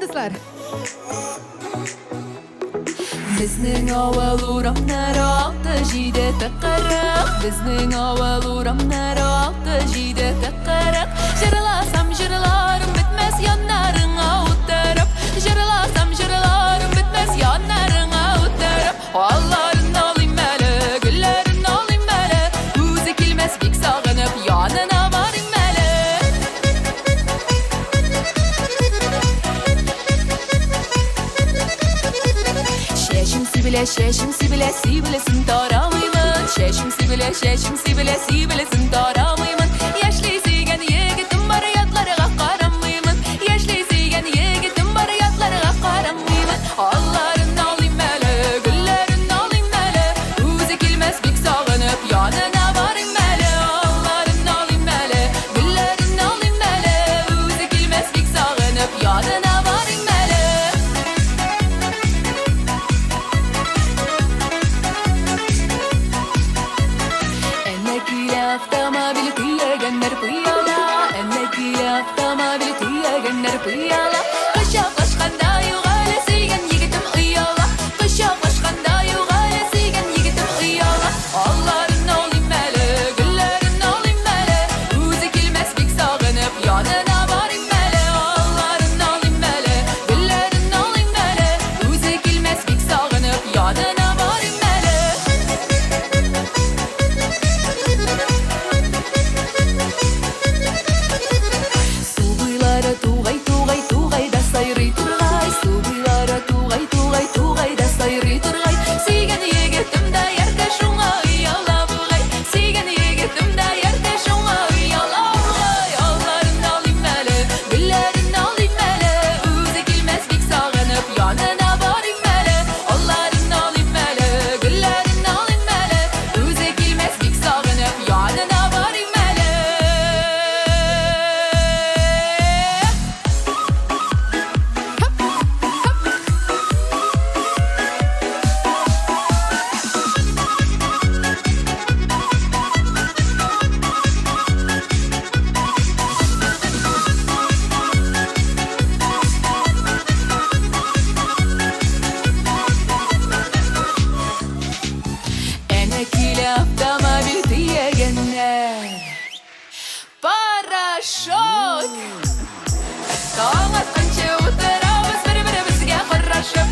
kızlar. Bizning avval uramlar olti jide taqariq. Bizning avval uramlar olti jide taqariq. Jiralasam jiralarım bitmez yanlarına o'tirib. Jiralasam jiralarım bitmez yanlarına o'tirib. Allarini olayım mali, gullarini olayım mali. O'zi kelmas bek sog'inib yonina boring mali. Şeşim sibilesin taramayman. Şeşim sibilesin taramayman. Yaşlı siygen yegitim var yatlarga qaramayman. Yaşlı siygen yegitim var yatlarga qaramayman. Allarini olayım mali, gullarini olayım mali. O'zi kelmas bek sog'inib yonina boring mali. Allarini olayım mali, gullarini olayım mali. O'zi kelmas bek sog'inib yonina boring mali. Avtomobil kuylaganlar piyala. Avtomobil kuylaganlar piyala. Qishga qo'shqanda yo'g'ala suygan yigitim uyala. Qishga qo'shqanda yo'g'ala suygan yigitim uyala. Allarini olayım mali, gullarini olayım mali. O'zi kelmas bek sog'inib yonina boring mali. Allarini olayım mali, gullarini olayım mali. O'zi kelmas bek sog'inib yonina boring mali. Tugay da sayri turgay. Tugay da sayri turgay. Siygan yegitim da yerde şunga uyala bugay. Siygan yegitim da yerde şunga uyala bugay. Allarini olayım mali, gullarini olayım mali. O'zi kelmas bek sog'inib yonina boring mali. Allarini olayım mali, gullarini olayım mali. O'zi kelmas bek sog'inib yonina boring mali. Avtomobil tiyaganlar parashut. Tong atqancha o'tiramiz bir-birimizga qarashib.